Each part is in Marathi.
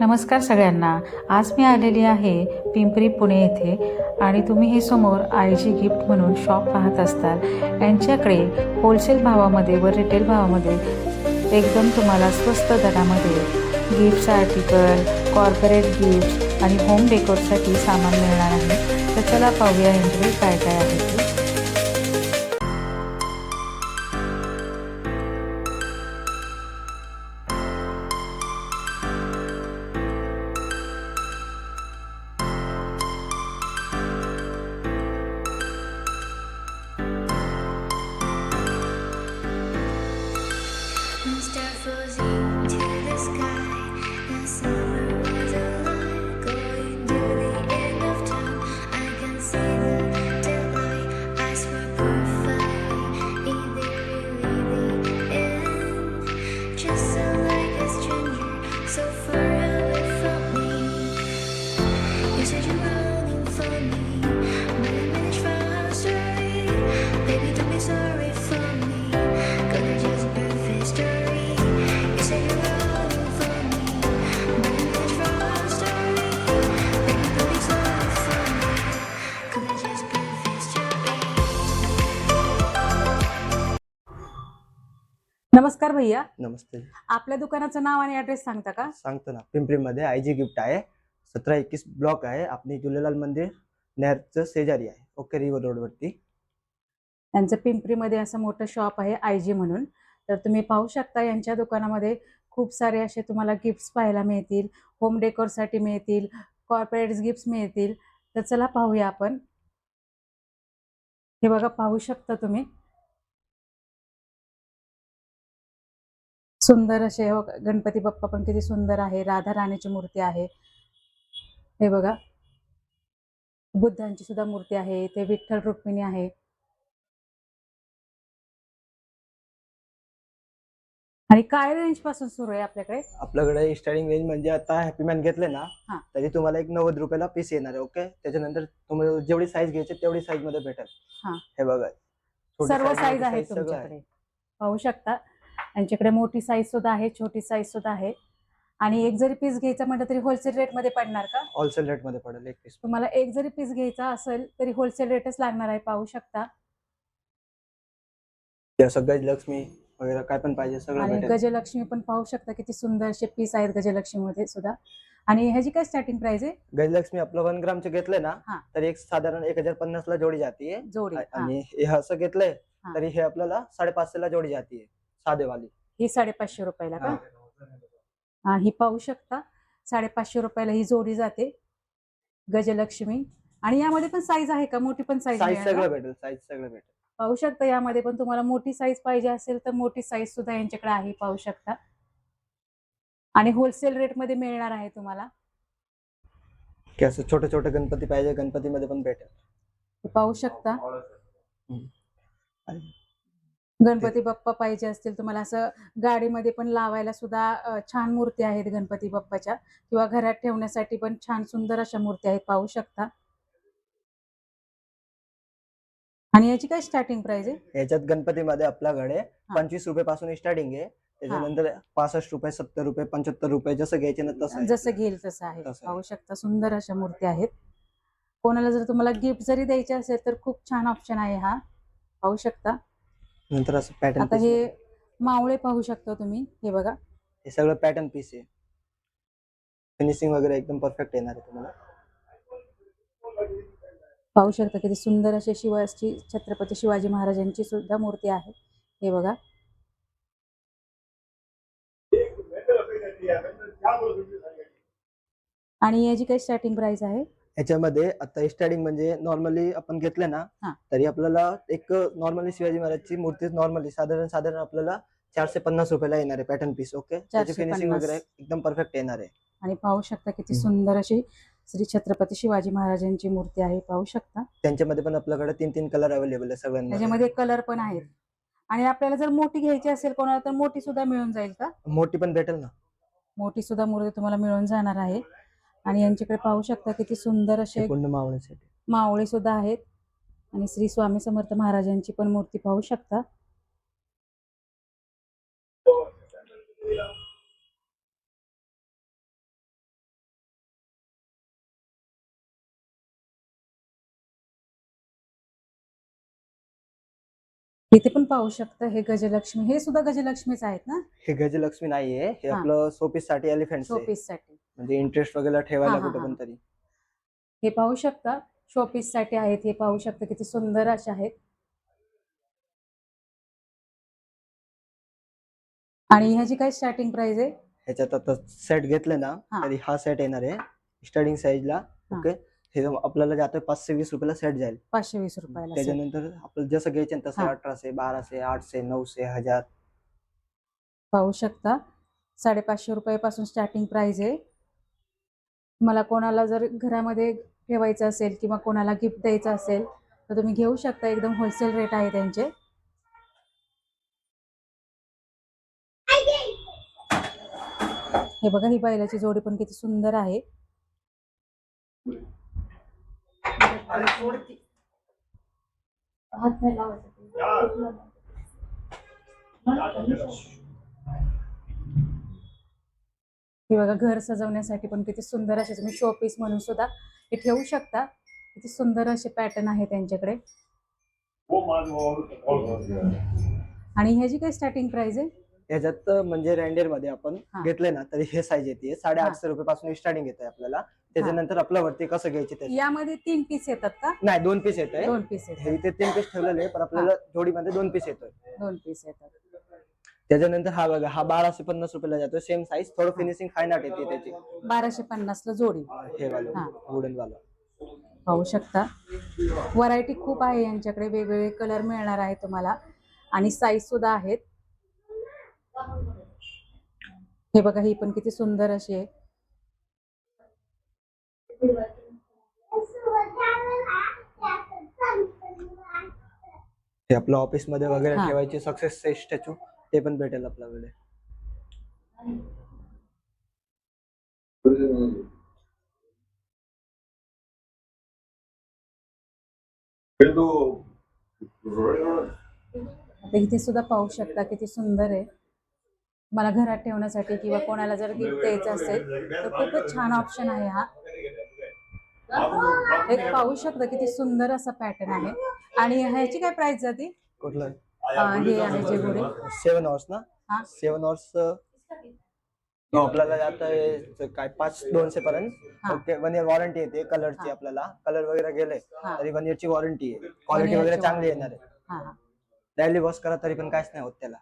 नमस्कार सगळ्यांना. आज मी आलेली आहे पिंपरी पुणे येथे आणि तुम्ही हे समोर आयजी गिफ्ट म्हणून शॉप पाहत असताल. यांच्याकडे होलसेल भावामध्ये व रिटेल भावामध्ये एकदम तुम्हाला स्वस्त दरामध्ये गिफ्ट्स आर्टिकल, कॉर्पोरेट गिफ्ट्स आणि होम डेकोरसाठी सामान मिळणार आहे. तर चला पाहूया यांच्याकडे काय काय आहे ते. Star floating to the sky. The summer was alive, going to the end of time. I can see the daylight. Eyes were perfect, in the really the end. Just so like a stranger, so far away from me. You said you're running for me, but I managed from our story. Baby, don't be sorry for me, gonna just perfect story. You said you're running for me, but I managed from our story. Baby, don't be sorry for me, gonna just perfect story. नमस्कार भैया, नमस्ते. आपल्या दुकानाचं नाव आणि ॲड्रेस सांगता का? सांगतो ना. पिंपरीमध्ये आयजी गिफ्ट आहे. 17-21 ब्लॉक आहे. आपली झुलेलाल मंदिर नहरचं शेजारी आहे. ओके, रिव्हर रोडवरती. यांचं पिंपरीमध्ये असं मोठं शॉप आहे आयजी म्हणून. तर तुम्ही पाहू शकता यांच्या दुकानामध्ये खूप सारे असे तुम्हाला गिफ्ट्स पाहायला मिळतील, होम डेकोरसाठी मिळतील, कॉर्पोरेट गिफ्ट्स मिळतील. तर चला पाहूया आपण. हे बघा, पाहू शकता तुम्ही. सुंदर असे गणपती बाप्पा पण किती सुंदर आहे. राधा राणीची मूर्ती आहे. हे बघा, बुद्धांची सुद्धा मूर्ती आहे. ते विठ्ठल रुक्मिणी आहे. आणि काय रेंज पासून सुरू आहे आपल्याकडे? आपल्याकडे स्टार्टिंग रेंज म्हणजे आता हॅपी मॅन घेतले ना, हा. तरी तुम्हाला एक 90 रुपयाला पीस येणार आहे. ओके, त्याच्यानंतर तुम्हाला जेवढी साईज घ्यायची तेवढी साईज मध्ये भेटेल. हा. हे बघा, छोटी सर्व size, साईज मोठी आहे size सगळं आहे. तुमच्याकडे. पाहू शकता यांच्याकडे मोठी साईज सुद्धा आहे, छोटी साईज सुद्धा आहे. आणि एक जरी पीस घ्यायचा म्हटलं तरी होलसेल रेट मध्ये पडणार का? होलसेल रेट मध्ये पडेल एक पीस. तुम्हाला एक जरी पीस घ्यायचा असेल तरी होलसेल रेटच लागणार आहे. पाहू शकता. सगळं लक्ष्मी वगैरे काय पण पाहिजे सगळं आणि भेटेल. गजलक्ष्मी पण पाहू शकता, किती सुंदर असे पीस आहेत गजलक्ष्मी मध्ये सुद्धा. आणि ह्याची काय स्टार्टिंग प्राइस आहे? गजलक्ष्मी आपलं 1 ग्रामचे घेतले ना, हा. तर एक साधारण 1050 ला जोडी जातीये. जोडी. आणि हे असं घेतलंय हा. तरी हे आपल्याला 550 ला जोडी जातीये, साधेवाली. ही 550 रुपयाला का? हा. ही पाहू शकता, 550 रुपयाला ही जोडी जाते गजलक्ष्मी. आणि यामध्ये पण साईज आहे का? मोठी पण साईज साईज सगळं भेटेल, साईज सगळं भेटेल. पाहू शकता. यामध्ये पण तुम्हाला मोठी साईज पाहिजे असेल तर मोठी साईज सुद्धा यांच्याकडे आहे. पाहू शकता. आणि होलसेल रेट मध्ये मिळणार आहे तुम्हाला. की असं छोटे छोटे गणपती पाहिजे, गणपतीमध्ये पण भेटेल. पाहू शकता. आणि गणपती बाप्पा पाहिजे असतील तुम्हाला असं गाडीमध्ये पण लावायला सुद्धा छान मूर्ती आहेत गणपती बाप्पाच्या, किंवा घरात ठेवण्यासाठी पण छान सुंदर अशा मूर्ती आहेत. पाहू शकता. आणि याची काय स्टार्टिंग प्राइस आहे? याच्यात गणपतीमध्ये आपल्याकडे 25 रुपये पासून स्टार्टिंग आहे. त्याच्यानंतर 65 रुपये, 70 रुपये, 75 रुपये जसं घ्यायचे ना तसं आहे. जसं घेईल तसं आहे. तसं आहे. पाहू शकता, सुंदर अशा मूर्ती आहेत. कोणाला जर तुम्हाला गिफ्ट जरी द्यायचे असेल तर खूप छान ऑप्शन आहे हा. पाहू शकता. नंतर असं पॅटर्न आता पीस, हे मावळे पाहू शकता तुम्ही. हे बघा, हे सगळं पॅटर्न पीस आहे. फिनिशिंग वगैरे एकदम परफेक्ट येणार आहे तुम्हाला. पाहू शकता किती सुंदर अशी शिवाजी, छत्रपती शिवाजी महाराजांची सुद्धा मूर्ती आहे. हे बघा. आणि याची काही स्टार्टिंग प्राइस आहे? याच्यामध्ये आता स्टार्टिंग म्हणजे नॉर्मली आपण घेतलं ना, हा. तरी आपल्याला एक नॉर्मली शिवाजी महाराजची मूर्ती नॉर्मली साधारण आपल्याला 450 रुपयाला येणार आहे पॅटर्न पीस. ओके, त्याची फिनिशिंग 450. वगैरे एकदम परफेक्ट येणार आहे. आणि पाहू शकता किती सुंदर अशी श्री छत्रपती शिवाजी महाराजांची मूर्ती आहे. पाहू शकता. त्यांच्यामध्ये पण आपल्याकडे 3 कलर अवेलेबल आहे सगळ्यांमध्ये. त्याच्यामध्ये कलर पण आहेत. आणि आपल्याला जर मोठी घ्यायची असेल कोणाला तर मोठी सुद्धा मिळून जाईल का? मोठी पण भेटेल ना. मोठी सुद्धा मूर्ती तुम्हाला मिळून जाणार आहे. आणि यांच्याकडे पाहू शकता किती सुंदर असे पूर्ण मावळ्यासाठी मावळे सुद्धा आहेत. आणि श्री स्वामी समर्थ महाराजांची पण मूर्ती पाहू शकता. इथे पण पाहू शकता हे गजलक्ष्मी, हे सुद्धा गजलक्ष्मीच आहेत ना, हे गजलक्ष्मी नाहीये, हे हा. आपलं शोपीस साठी एलिफंट आहे. शोपीस साठी. म्हणजे इंटरेस्ट वगैरे ठेवायला हा, हा, कुठं हा. पण तरी. हे पाहू शकता शोपीस साठी आहेत. हे पाहू शकता किती सुंदर असे आहेत. आणि ह्याची काय स्टार्टिंग प्राइस आहे? ह्याच्यात आता सेट घेतले ना हा. तरी हा सेट येणार आहे स्टार्टिंग साईजला. हा. ओके, हे आपल्याला जातं 520 रुपयाला सेट जाईल. 520 रुपयाला set. त्याच्यानंतर आपलं जसं घ्यायचं ना तसं हा. 1800, 1200, 800, 900, 1000. पाहू शकता 550 रुपयापासून स्टार्टिंग प्राइस आहे. तुम्हाला कोणाला जर घरामध्ये ठेवायचं असेल किंवा कोणाला गिफ्ट द्यायचं असेल तर तुम्ही घेऊ शकता. एकदम होलसेल रेट आहे त्यांचे. हे बघा ही बैलाची जोडी पण किती सुंदर आहे. हे बघा घर सजवण्यासाठी पण किती सुंदर असे तुम्ही शोपीस म्हणून सुद्धा हे ठेवू शकता. किती सुंदर असे पॅटर्न आहे त्यांच्याकडे. आणि ह्याची काय स्टार्टिंग प्राइस आहे? ह्याच्यात म्हणजे रेंडेर मध्ये आपण हा. घेतले ना तरी हे साईज येते 850 रुपयापासून स्टार्टिंग येते आपल्याला. त्याच्यानंतर आपल्या वरती कसं घ्यायचे ते. यामध्ये 3 पीस येतात का? नाही, 2 पीस येत आहे. 2 पीस हे येतात. इथे 3 पीस ठेवलेले पण आपल्याला जोडीमध्ये 2 पीस येतोय. 2 पीस येतात. त्याच्यानंतर हा बघा, हा 1250 रुपयाला जातो. सेम साईज, थोडं फिनिशिंग फाईन आर्ट येते त्याची. 1250 ला जोडी. हे वाला हा. वुडन वाला. पाहू शकता व्हरायटी खूप आहे यांच्याकडे. वेगवेगळे कलर मिळणार आहे तुम्हाला आणि साईज सुद्धा आहेत. हे बघा ही पण किती सुंदर अशी आहे. हे आपलं ऑफिस मध्ये वगैरे हा. ठेवायचे सक्सेस स्टॅच्यू ते पण भेटेल आपल्याकडे. आता इथे सुद्धा पाहू शकता किती सुंदर आहे. मला घरात ठेवण्यासाठी किंवा कोणाला जर गिफ्ट द्यायचं असेल तर खूपच छान ऑप्शन आहे हा. एक पाहू शकता किती सुंदर असा पॅटर्न आहे. आणि ह्याची काय प्राइस जाते? कुठलं? हे आहे जे घोडे. 7 हॉर्स ना? हा. 7 हॉर्स आपल्याला जात आहे काय 5,200 पर्यंत. हा. ओके, 1 इयर वॉरंटी येते कलरची. हा. आपल्याला कलर वगैरे गेले हा. तरी 1 इयरची वॉरंटी आहे. क्वालिटी वगैरे चांगली येणार आहे. हा, हा. डेली वॉश करा तरी पण काहीच नाही होत त्याला.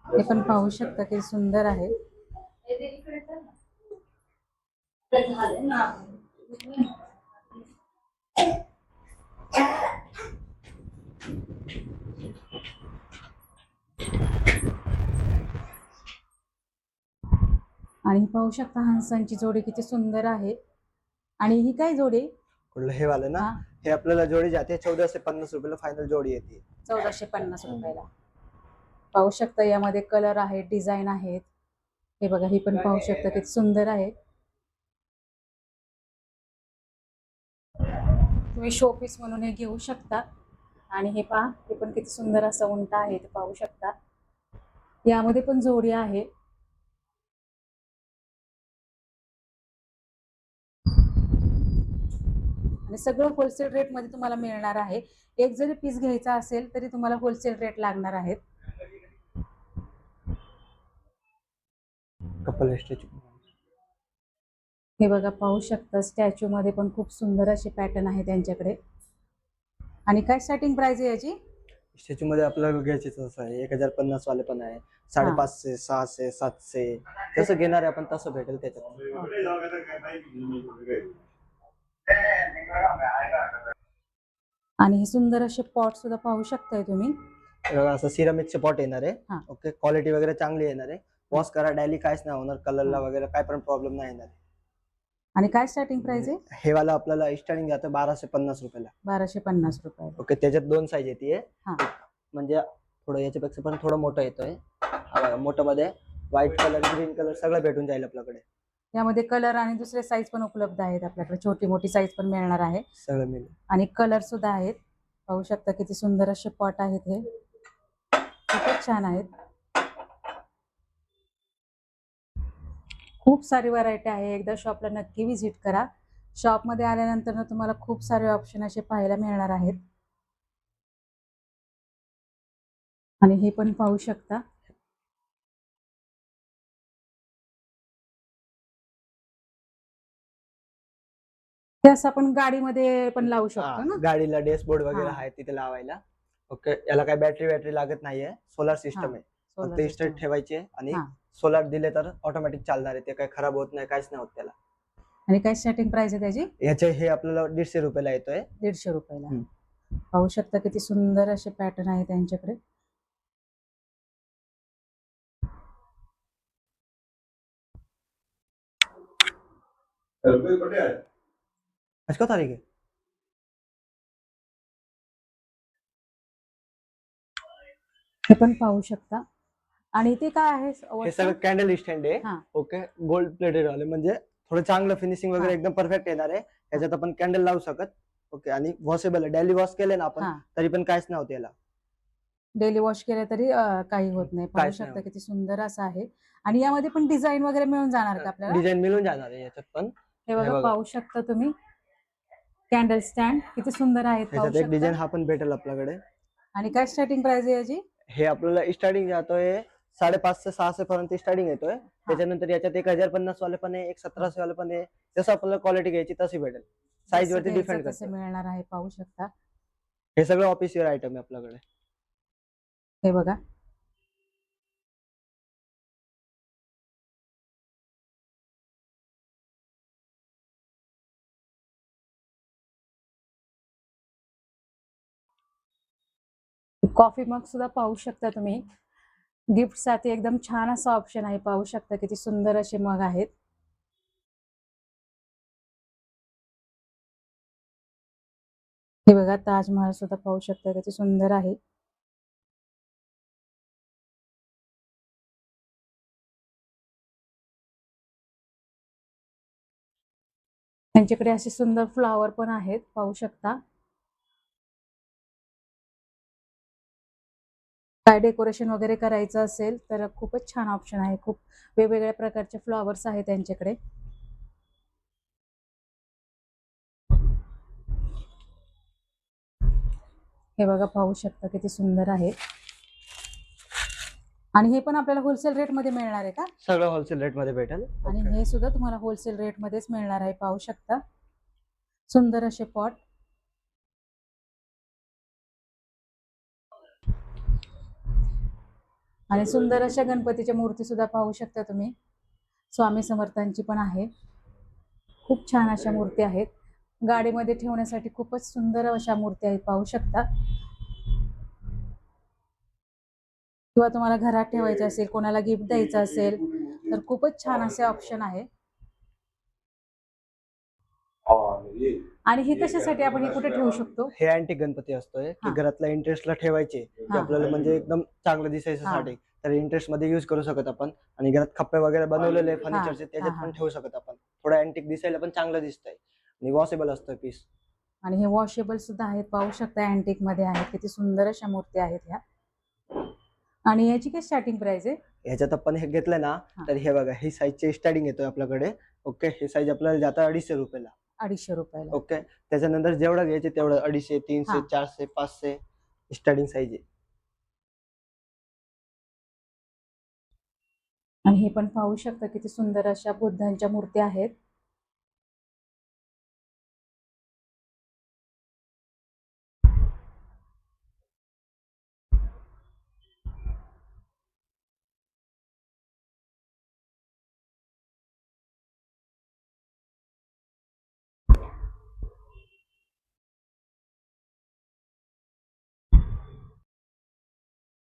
हे पण पाहू शकता किती सुंदर आहे. आणि पाहू शकता हंसांची जोडी किती सुंदर आहे. आणि ही काय जोडी? कुठलं? हे वालं ना? हा. हे आपल्याला जोडी जाते 1450 रुपयाला फायनल जोडी येते. 1450 रुपयाला. पाहू शकता यामध्ये कलर आहेत, डिझाईन आहेत. हे बघा ही पण पाहू शकता किती सुंदर आहे. तुम्ही शोपीस म्हणून हे घेऊ शकता. आणि हे पहा हे पण किती सुंदर असं उंट आहे ते पाहू शकता. यामध्ये पण जोडी आहे. आणि सगळं होलसेल रेट मध्ये तुम्हाला मिळणार आहे. एक जरी पीस घ्यायचा असेल तरी तुम्हाला होलसेल रेट लागणार आहेत. Couple statue. हे बघा पाहू शकता स्टॅच्यू मध्ये पण खूप सुंदर असे पॅटर्न आहे त्यांच्याकडे. आणि काय स्टार्टिंग प्राइस आहे याची? स्टॅच्यू मध्ये आपल्याला घ्यायचे तसं आहे 1050 वाले पण आहे, 550, 600, 700 जसं घेणार आहे आपण तसं भेटेल त्याच्यात. आणि हे सुंदर असे पॉट सुद्धा पाहू शकताय तुम्ही. असं सिरामिकचे पॉट येणार आहे. हा. ओके, क्वालिटी वगैरे चांगली येणार आहे. वॉश करा डेली काहीच नाही होणार. कलरला वगैरे काय पण प्रॉब्लेम नाही येणार. आणि काय स्टार्टिंग प्राइस आहे? हे वाला आपल्याला स्टार्टिंग जातं 1250 रुपयाला. 1250 रुपये. ओके, त्याच्यात 2 साईज येते. हा. म्हणजे थोडं याच्यापेक्षा पण थोडं मोठं येतोय. मोठं मध्ये व्हाईट कलर, ग्रीन कलर सगळं भेटून जाईल आपल्याकडे. यामध्ये कलर आणि दुसरे साईज पण उपलब्ध आहेत आपल्याकडे. छोटी मोठी साईज पण मिळणार आहे. सगळं मिळेल. आणि कलर सुद्धा आहेत. पाहू शकता किती सुंदर असे पॉट आहेत. हे खूपच छान आहेत. खूप सारी व्हरायटी आहे. एकदा शॉपला नक्की व्हिजिट करा. शॉपमध्ये आल्यानंतर तुम्हाला खूप सारे ऑप्शन असे पाहायला मिळणार आहेत. आणि हे पण पाहू शकता. ते असं आपण गाडीमध्ये पण लावू शकतो ना. गाडीला डॅशबोर्ड वगैरे हा. आहे तिथे लावायला. ओके, याला काय बॅटरी लागत नाहीये, सोलार सिस्टम आहे. सोलर फक्त सिस्टम स्टेट ठेवायचे आणि हा. सोलार दिले तर ऑटोमॅटिक चालणार आहे, ते काही खराब होत नाही, काहीच नाही होत त्याला. आणि काय स्टार्टिंग प्राइस आहे त्याची? याचे हे आपल्याला 150 रुपयाला येतोय. 150 रुपयाला. हम्म. पाहू शकता किती सुंदर असे पॅटर्न आहे त्यांच्याकडे. आज का तारीख आहे? हे पण पाहू शकता. आणि ते काय आहे हे सगळं कॅन्डल स्टँड आहे. हा. ओके, गोल्ड प्लेटेड वाले, म्हणजे थोडं चांगलं फिनिशिंग वगैरे हा. एकदम परफेक्ट येणार आहे. याच्यात आपण कॅन्डल लावू शकत. ओके, आणि वॉशेबल आहे, डेली वॉश केले ना आपण हा. तरी पण काहीच नाही होत याला. डेली वॉश केलं तरी काही होत नाही. पाहू काहीच नाही शकता होत. किती सुंदर असं आहे. आणि यामध्ये पण डिझाईन वगैरे मिळून जाणार का आपल्याला? डिझाईन मिळून जाणार आहे याच्यात पण. हे हे बघा, बघा. पाहू शकता तुम्ही. कॅन्डल स्टँड किती सुंदर आहेत, पाहू याच्यात एक डिझाईन शकता. हा पण भेटेल आपल्याकडे. आणि काय स्टार्टिंग प्राइस आहे याची? हे आपल्याला स्टार्टिंग जातोय 550 600 पर्यंत स्टार्टिंग येतोय. त्याच्यानंतर याच्यात 1050 वाले पण आहे, 1700 वाले पण आहे. जसं आपल्याला क्वालिटी घ्यायची तशी भेटेल, साईज जसं वरती घ्यायचं डिपेंड तसं करतं. मिळणार आहे, पाहू शकता. हे सगळं ऑफिस वेअर आयटम आहे आपल्याकडे. हे बघा. कॉफी मग सुद्धा पाहू शकता तुम्ही. गिफ्ट साठी एकदम छान असा ऑप्शन आहे, पाहू शकता किती सुंदर असे मग आहेत. हे बघा, ताजमहल सुद्धा पाहू शकता किती सुंदर आहे. त्यांच्याकडे असे सुंदर फ्लॉवर पण आहेत, पाहू शकता. काय डेकोरेशन वगैरे करायचं असेल तर खूपच छान ऑप्शन आहे. खूप वेगवेगळ्या प्रकारचे फ्लॉवर्स आहेत त्यांच्याकडे. हे बघा, पाहू शकता किती सुंदर आहे. आणि हे पण आपल्याला होलसेल रेट मध्ये मिळणार आहे का? सगळं होलसेल रेट मध्ये भेटेल. आणि हे सुद्धा तुम्हाला होलसेल रेट मध्येच मिळणार आहे, पाहू शकता. सुंदर असे पॉट. आणि सुंदर अशा गणपतीच्या मूर्ती सुद्धा पाहू शकता तुम्ही. स्वामी समर्थांची पण आहे. खूप छान अशा मूर्ती आहेत. गाडीमध्ये ठेवण्यासाठी खूपच सुंदर अशा मूर्ती आहेत, पाहू शकता. किंवा तुम्हाला घरात ठेवायचे असेल, कोणाला गिफ्ट द्यायचं असेल तर खूपच छान असे ऑप्शन आहे. आणि हे कशासाठी आपण हे कुठे ठेवू शकतो? हे अँटिक गणपती असतोय की घरातल्या इंटरेस्टला ठेवायचे, की हा. आपल्याला म्हणजे एकदम चांगलं दिसायसाठी, तर इंटरेस्ट मध्ये युज करू शकत आपण. आणि घरात खप्पे वगैरे बनवलेले फर्निचरचे त्याच्यात हा. पण ठेवू शकत आपण. थोडं अँटिक दिसायला पण चांगलं दिसतंय आणि वॉशेबल असतं पीस. आणि हे वॉशेबल सुद्धा आहेत, पाहू शकता. अँटिक मध्ये आहेत, किती सुंदर अशा मूर्ती आहेत ह्या. आणि याची काय स्टार्टिंग प्राइस आहे? ह्याच्यात आपण हे घेतलं ना तर हे बघा, ही साईजचे स्टार्टिंग येतोय आपल्याकडे. ओके, हे साईज आपल्याला जातं 250 रुपयाला. 250 रुपयाला. ओके, त्याच्यानंतर जेवढं घ्यायचे तेवढं 250, 300, 400, 500 स्टार्टिंग साईज आहे. आणि हे पण पाहू शकता किती सुंदर अशा बुद्धांच्या मूर्ती आहेत.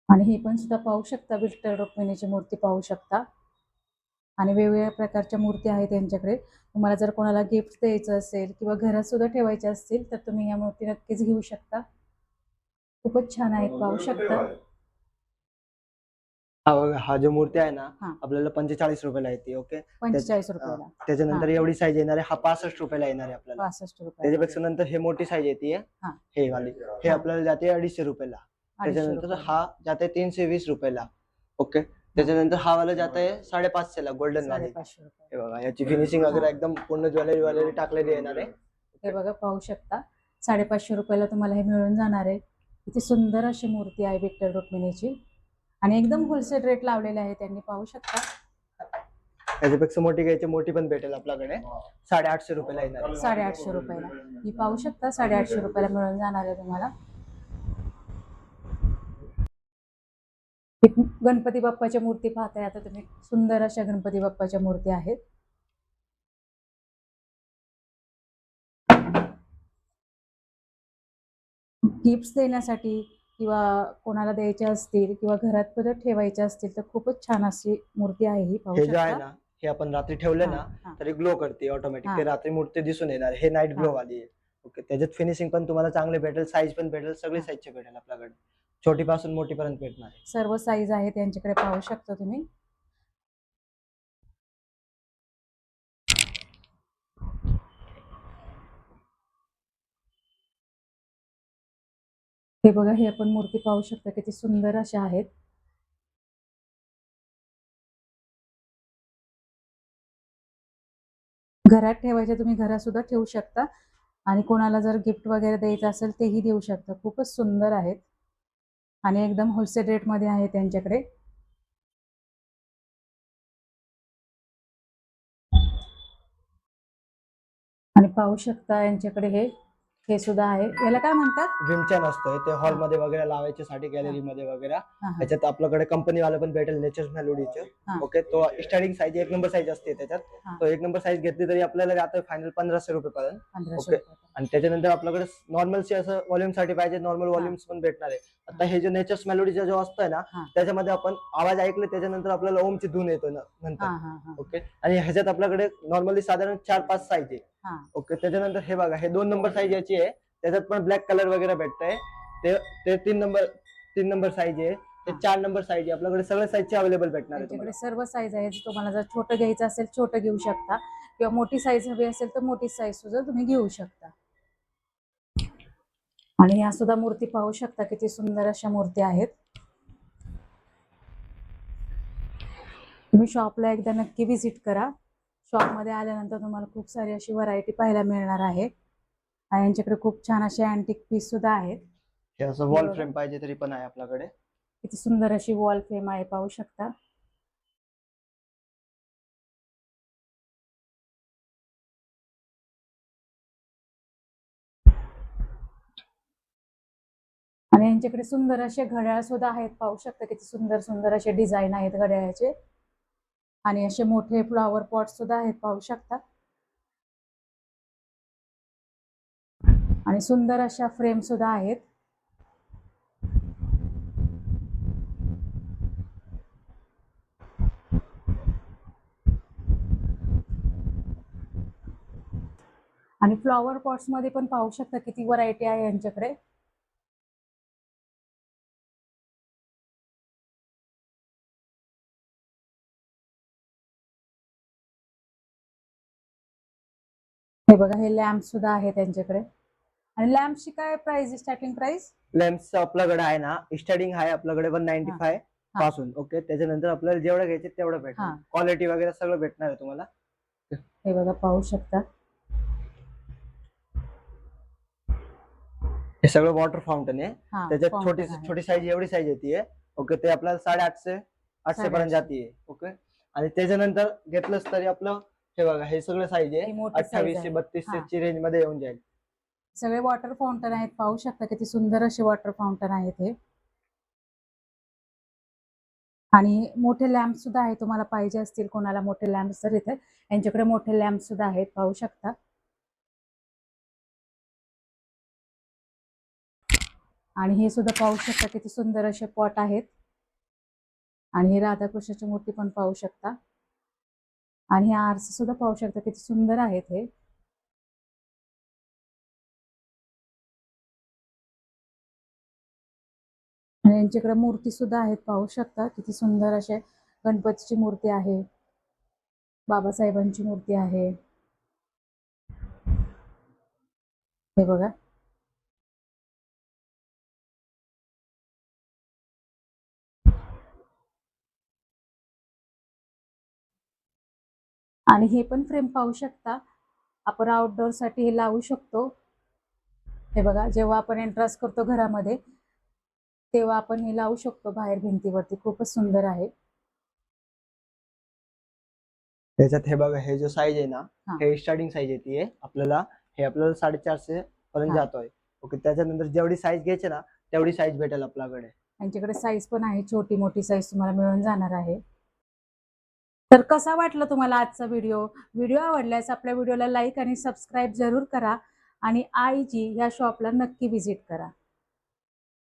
आणि हे पण सुद्धा पाहू शकता, विठ्ठल रुक्मिणीची मूर्ती पाहू शकता. आणि वेगवेगळ्या प्रकारच्या मूर्ती आहेत त्यांच्याकडे. तुम्हाला जर कोणाला गिफ्ट द्यायचं असेल किंवा घरात सुद्धा ठेवायचे असतील तर तुम्ही या मूर्ती नक्कीच घेऊ शकता. खूपच छान आहेत, पाहू शकता. हा बघा, हा जो मूर्ती आहे ना हा. आपल्याला 45 रुपयाला येते. ओके, 45 रुपयाला. त्याच्यानंतर हा. एवढी साईज येणार आहे, हा 65 रुपयाला येणार आहे आपल्याला. 65 रुपयाला. त्याच्यापेक्षा नंतर हे मोठी साईज येते, हा. हे वाली, हे हा. आपल्याला जाते 250 रुपयाला. 250 त्याच्यानंतर रुपयाला. हा जाते 320 रुपयाला. ओके, त्याच्यानंतर हा वाला जात आहे 550 ला, गोल्डन वाली. 550 रुपये. हे बघा, याची फिनिशिंग वगैरे एकदम पूर्ण ज्वेलरी वाले टाकलेली येणार आहे. हे बघा, पाहू शकता. 550 रुपयाला तुम्हाला हे मिळून जाणार आहे. किती सुंदर अशी मूर्ती आहे विठ्ठल रुक्मिणीची. आणि एकदम होलसेल रेट लावलेले आहे त्यांनी, पाहू शकता. याच्यापेक्षा मोठी घ्यायची, मोठी पण भेटेल आपल्याकडे 850 रुपयाला येणार आहे. 850 रुपयाला ही पाहू शकता, 850 रुपयाला मिळून जाणार आहे तुम्हाला. ही गणपती बाप्पाच्या मूर्ती पाहताय आता तुम्ही, सुंदर अशा गणपती बाप्पाच्या मूर्ती आहेत. गिफ्ट्स देण्यासाठी किंवा कोणाला द्यायचे असतील किंवा घरात परत ठेवायचे असतील तर खूपच छान अशी मूर्ती आहे ही, पाहू हे जे आहे शकता. ना, हे आपण रात्री ठेवले ना हा. तरी ग्लो करते ऑटोमॅटिक. हा. ते रात्री मूर्ती दिसून येणार. हे नाईट ग्लो हा. वाली आहे. ओके, त्याच्यात फिनिशिंग पण तुम्हाला चांगले भेटेल, साईज पण भेटेल, सगळी हा. साईजची भेटेल आपल्याकडे. छोटी पासून मोठी पर्यंत भेटणार आहे. सर्व साईज आहे त्यांच्याकडे, पाहू शकता तुम्ही. हे बघा, हे आपण मूर्ती पाहू शकता, किती सुंदर अशा आहेत. घरात ठेवायचे, तुम्ही घरात सुद्धा ठेवू शकता आणि कोणाला जर गिफ्ट वगैरे द्यायचं असेल तेही देऊ शकता. खूपच सुंदर आहेत आणि एकदम होलसेल रेट मध्ये आहे त्यांच्याकडे. आणि पाहू शकता यांच्याकडे हे सुद्धा आहे. याला काय म्हणतात? विमचॅन असतोय ते हॉल मध्ये वगैरे लावायच्यासाठी, गॅलरी मध्ये वगैरे. हा, हा. त्याच्यात आपल्याकडे कंपनी वाला पण भेटेल, नेचर्स मेलोडीचे. हा. ओके, तो स्टार्टिंग साईज 1 नंबर साईज असते त्याच्यात. हा. तो 1 नंबर साईज घेतली तरी आपल्याला जातं फायनल 1500 रुपये पर्यंत. 1500 ओके. रुपये. आणि त्याच्यानंतर आपल्याकडे नॉर्मलची असं व्हॉल्यूम साठी पाहिजे, नॉर्मल व्हॉल्यूम्स पण भेटणार आहे. आता हे जे नेचर्स मेलोडीचा जो असतोय ना, हा. त्याच्यामध्ये आपण आवाज ऐकले त्याच्यानंतर आपल्याला ओमची धून येतो ना हा, नंतर. हा, हा. ओके. आणि ह्याच्यात आपल्याकडे नॉर्मली साधारण 4-5 साईज आहे. हा. ओके. त्याच्यानंतर हे बघा, हे 2 नंबर साईज याची आहे. त्याच्यात पण ब्लॅक कलर वगैरे भेटतंय. ते 3 नंबर साईज आहे. ते हा. 4 नंबर साईज आहे. आपल्याकडे सगळ्या साईजचे अवेलेबल भेटणार आहे त्यांच्याकडे तुम्हाला. सर्व साईज आहेत. तुम्हाला जर छोटं घ्यायचं असेल छोटं घेऊ शकता किंवा मोठी साईज हवी असेल तर मोठी साईज सुद्धा तुम्ही घेऊ शकता. आणि या सुद्धा मूर्ती पाहू शकता, किती सुंदर अशा मूर्ती आहेत. तुम्ही शॉपला एकदा नक्की व्हिजिट करा. शॉपमध्ये आल्यानंतर तुम्हाला खूप सारी अशी व्हरायटी पाहायला मिळणार आहे आणि यांच्याकडे खूप छान असे अँटिक पीस सुद्धा आहेत. हे असं वॉल फ्रेम पाहिजे तरी पण आहे आपल्याकडे. किती सुंदर अशी वॉल फ्रेम आहे, पाहू शकता. आणि यांच्याकडे सुंदर असे घड्याळ सुद्धा आहेत, पाहू शकता. किती सुंदर सुंदर असे डिझाईन आहेत घड्याळाचे. आणि असे मोठे फ्लॉवर पॉट सुद्धा आहेत, पाहू शकता. आणि सुंदर अशा फ्रेम सुद्धा आहेत. आणि फ्लॉवर पॉट्स मध्ये पण पाहू शकता किती व्हरायटी आहे यांच्याकडे. हे बघा, हे लॅम्प सुद्धा आहे त्यांच्याकडे. आणि लॅम्पची काय प्राइस, स्टार्टिंग प्राइस? लॅम्प्स आपल्याकडे आहे ना, स्टार्टिंग आहे आपल्याकडे 195 पासून. ओके. त्याच्यानंतर आपल्याला जेवढं घ्यायचे तेवढं भेटणार. हा. क्वालिटी वगैरे सगळं भेटणार आहे तुम्हाला. हे बघा, पाहू शकता. हे सगळं वॉटर फाउंटन आहे. हा, त्याच्यात fountain आहे. छोटी साईज एवढी साईज येते. ओके. ते आपल्याला 850 पर्यंत जाते. ओके. आणि त्याच्यानंतर घेतलंच तरी आपलं हे बघा, हे सगळं साईज ही आहे मोठी size 28 आहे. ते 32 हा. ची रेंज मध्ये येऊन जाईल. सगळे वॉटर फाउंटन आहेत, पाहू शकता. किती सुंदर असे वॉटर फाउंटन आहेत हे. आणि मोठे लॅम्प सुद्धा आहे, तुम्हाला पाहिजे असतील कोणाला मोठे लॅम्प तर इथे यांच्याकडे मोठे लॅम्प सुद्धा आहेत, पाहू शकता. आणि हे सुद्धा पाहू शकता, किती सुंदर असे पॉट आहेत. आणि हे राधाकृष्णाची मूर्ती पण पाहू शकता. आणि हे आरसे सुद्धा पाहू शकता, किती सुंदर आहेत हे. आणि यांच्याकडे मूर्ती सुद्धा आहेत, पाहू शकता. किती सुंदर असे गणपतीची मूर्ती आहे, बाबासाहेबांची मूर्ती आहे. हे बघा. आणि हे पण फ्रेम पाहू शकता, आपण आउटडोर साठी हे लावू शकतो. हे बघा, जेव्हा आपण एंट्रन्स करतो घरामध्ये तेव्हा आपण हे लावू शकतो बाहेर भिंतीवरती. खूपच सुंदर आहे. त्याच्यात हे बघा, हे जो साईज आहे ना, हा. हे स्टार्टिंग साईज येते आपल्याला. हे आपल्याला 450 पर्यंत हा. जातोय. ओके, त्याच्यानंतर जेवढी साईज घ्यायची ना तेवढी साईज भेटेल आपल्याकडे. यांच्याकडे साईज पण आहे, छोटी मोठी साईज तुम्हाला मिळून जाणार आहे. तर कसा वाटला तुम्हाला आजचा व्हिडिओ? व्हिडिओ आवडल्यास आपल्या व्हिडिओला लाईक आणि सबस्क्राईब जरूर करा आणि IG या शॉपला नक्की व्हिजिट करा.